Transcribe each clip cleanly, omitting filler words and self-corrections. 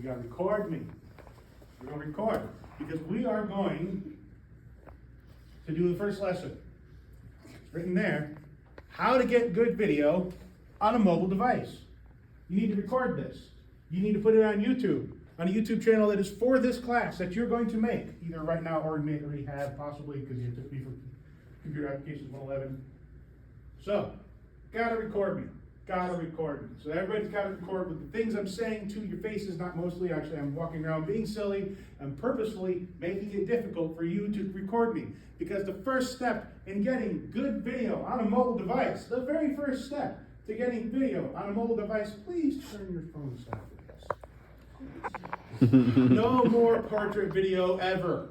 You gotta record me. We're gonna record, because we are going to do the first lesson. It's written there, how to get good video on a mobile device. You need to record this. You need to put it on YouTube, on a YouTube channel that is for this class that you're going to make, either right now or you may already have, possibly, because you took me for Computer Applications 111. So, gotta record me. Gotta record me. So everybody's gotta record with the things I'm saying to your faces, not mostly. Actually, I'm walking around being silly and purposefully making it difficult for you to record me. Because the first step in getting good video on a mobile device, the very first step to getting video on a mobile device, please turn your phone sideways. No more portrait video ever.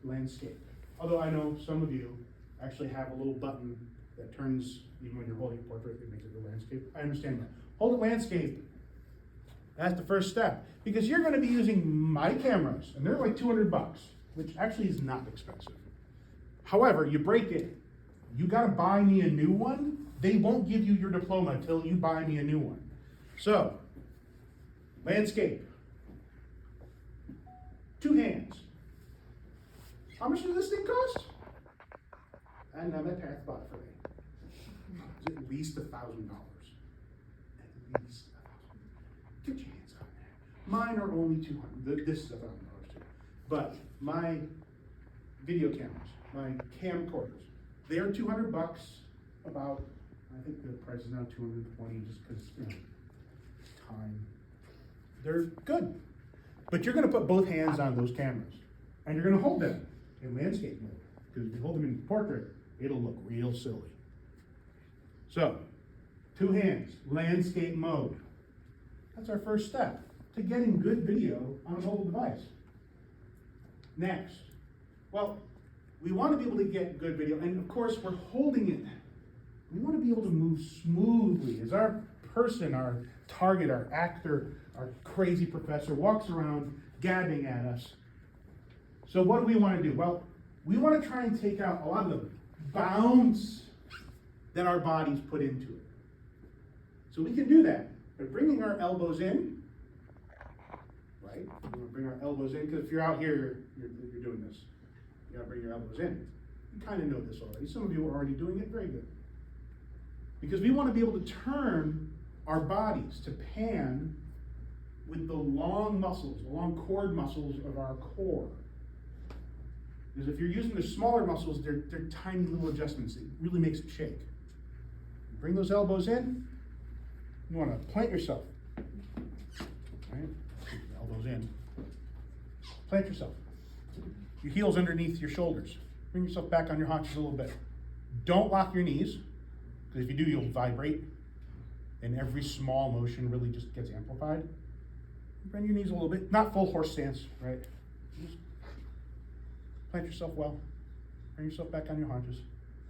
Landscape. Although I know some of you actually have a little button that turns, even when you're holding a portrait, it makes it a landscape. I understand that. Hold it landscape. That's the first step. Because you're going to be using my cameras, and they're like 200 bucks, which actually is not expensive. However, you break it, you got to buy me a new one. They won't give you your diploma until you buy me a new one. So, landscape. 2 hands. How much does this thing cost? And now that parent bought it for me. It's at least $1,000. At least $1,000. Get your hands on that. Mine are only $200. This is $1,000 too. But my video cameras, my camcorders, they are 200 bucks. About, I think the price is now 220, just because, time. They're good. But you're going to put both hands on those cameras, and you're going to hold them in landscape mode. Because if you hold them in portrait, it'll look real silly. So, 2 hands, landscape mode. That's our first step to getting good video on a mobile device. Next, well, we want to be able to get good video, and of course we're holding it. We want to be able to move smoothly as our person, our target, our actor, our crazy professor walks around gabbing at us. So what do we want to do? Well, we want to try and take out a lot of the bounce that our bodies put into it. So we can do that by bringing our elbows in, right? We want to bring our elbows in, because if you're out here, you're doing this. You got to bring your elbows in. You kind of know this already. Some of you are already doing it very good. Because we want to be able to turn our bodies to pan with the long muscles, the long cord muscles of our core. Because if you're using the smaller muscles, they're tiny little adjustments. It really makes it shake. Bring those elbows in. You want to plant yourself. Right? Elbows in. Plant yourself. Your heels underneath your shoulders. Bring yourself back on your haunches a little bit. Don't lock your knees, because if you do, you'll vibrate. And every small motion really just gets amplified. Bend your knees a little bit. Not full horse stance, right? Just plant yourself well. Bring yourself back on your haunches.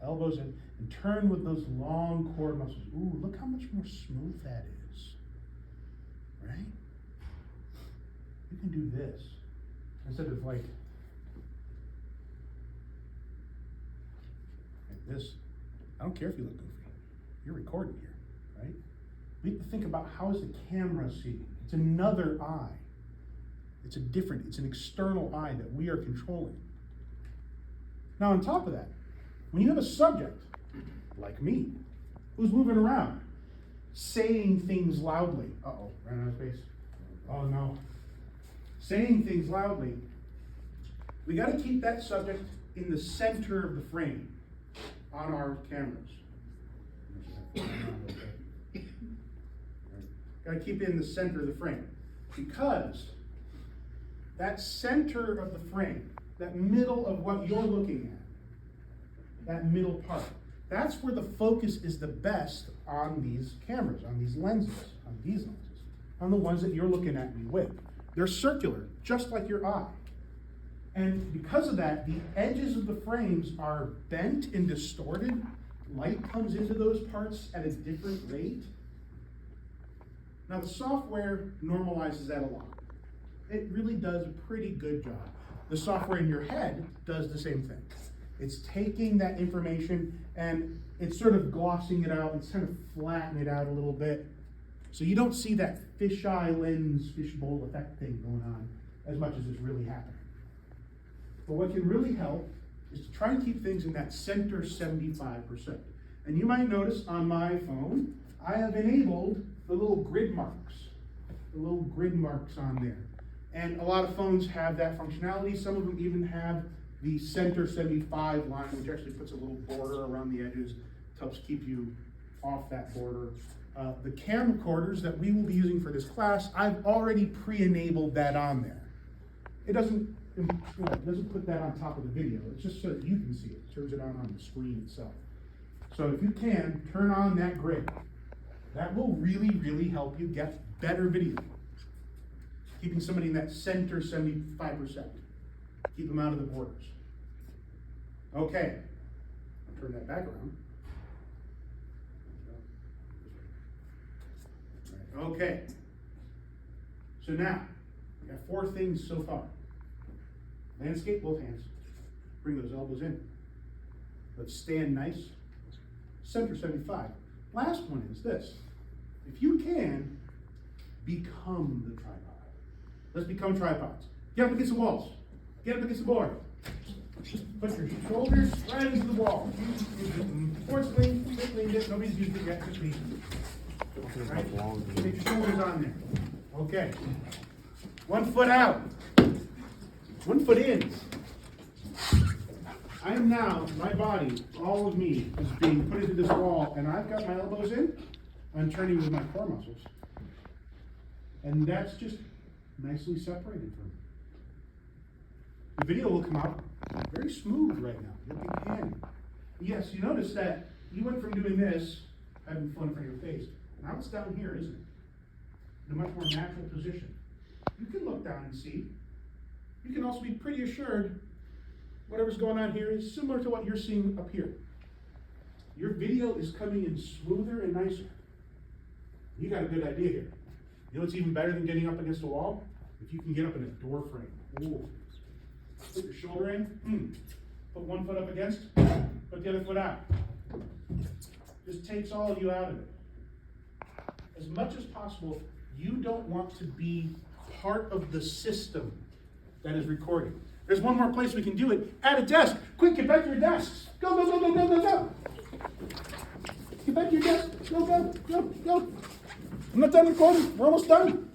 Elbows in. And turn with those long core muscles. Ooh, look how much more smooth that is. Right? You can do this. Instead of like this. I don't care if you look goofy. You're recording here, right? We have to think about, how is the camera seeing? It's another eye. It's an external eye that we are controlling. Now on top of that, when you have a subject, like me, who's moving around, saying things loudly. Uh-oh, ran out of space. Oh no. Saying things loudly, we got to keep that subject in the center of the frame on our cameras. Got to keep it in the center of the frame, because that center of the frame, that middle of what you're looking at, that middle part, that's where the focus is the best on these cameras, on these lenses, on the ones that you're looking at me with. They're circular, just like your eye. And because of that, the edges of the frames are bent and distorted. Light comes into those parts at a different rate. Now the software normalizes that a lot. It really does a pretty good job. The software in your head does the same thing. It's taking that information and it's sort of glossing it out. It's kind of flattening it out a little bit. So you don't see that fisheye lens, fishbowl effect thing going on as much as it's really happening. But what can really help is to try and keep things in that center 75%. And you might notice on my phone, I have enabled the little grid marks on there. And a lot of phones have that functionality. Some of them even have the center 75 line, which actually puts a little border around the edges, helps keep you off that border. The camcorders that we will be using for this class, I've already pre-enabled that on there. It doesn't put that on top of the video. It's just so that you can see it. It turns it on the screen itself. So if you can, turn on that grid. That will really, really help you get better video. Keeping somebody in that center 75%. Keep them out of the borders. Okay. Turn that back around. Okay. So now, we got 4 things so far. Landscape, both hands. Bring those elbows in. Let's stand nice. Center 75. Last one is this. If you can, become the tripod. Let's become tripods. Get up against the walls. Get up against the board. Put your shoulders right into the wall. Sports lean, quick lean, nobody's used it yet, just me. Right? Get your shoulders on there. Okay. 1 foot out. 1 foot in. I am now, my body, all of me, is being put into this wall, and I've got my elbows in. I'm turning with my core muscles. And that's just nicely separated from me. The video will come out very smooth right now. You'll be panning. Yes, you notice that you went from doing this, having fun in front of your face. Now it's down here, isn't it? In a much more natural position. You can look down and see. You can also be pretty assured whatever's going on here is similar to what you're seeing up here. Your video is coming in smoother and nicer. You got a good idea here. You know what's even better than getting up against a wall? If you can get up in a door frame. Ooh. Put your shoulder in. Put 1 foot up against. Put the other foot out. Just takes all of you out of it. As much as possible, you don't want to be part of the system that is recording. There's one more place we can do it. At a desk. Quick, get back to your desks. Go, go, go, go, go, go, go. Get back to your desk. Go, go, go, go. I'm not done recording. We're almost done.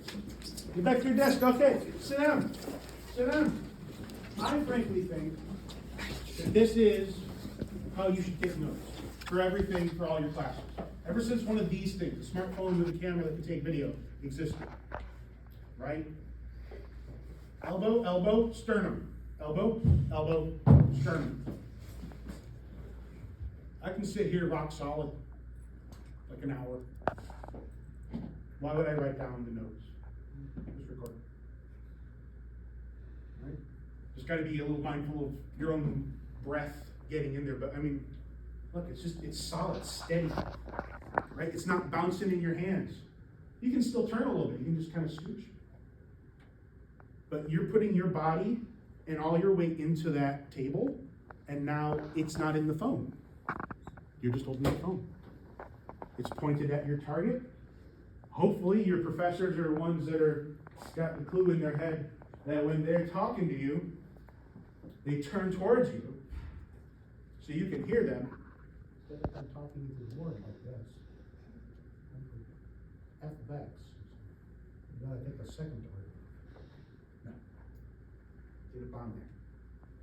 Get back to your desk. Okay. Sit down. Sit down. I frankly think that this is how you should take notes for everything, for all your classes. Ever since one of these things, the smartphone with a camera that can take video, existed. Right? Elbow, elbow, sternum. Elbow, elbow, sternum. I can sit here rock solid, like an hour. Why would I write down the notes? Just record. Right? Just got to be a little mindful of your own breath getting in there. But I mean, look, it's solid, steady. Right? It's not bouncing in your hands. You can still turn a little bit. You can just kind of scooch. But you're putting your body and all your weight into that table, and now it's not in the phone. You're just holding the phone. It's pointed at your target. Hopefully your professors are ones that are got the clue in their head that when they're talking to you, they turn towards you so you can hear them. Instead of them talking to the board like this. F of X. You gotta take a second target. No. Get it on there.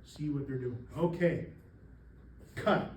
See what they're doing. Okay. Cut.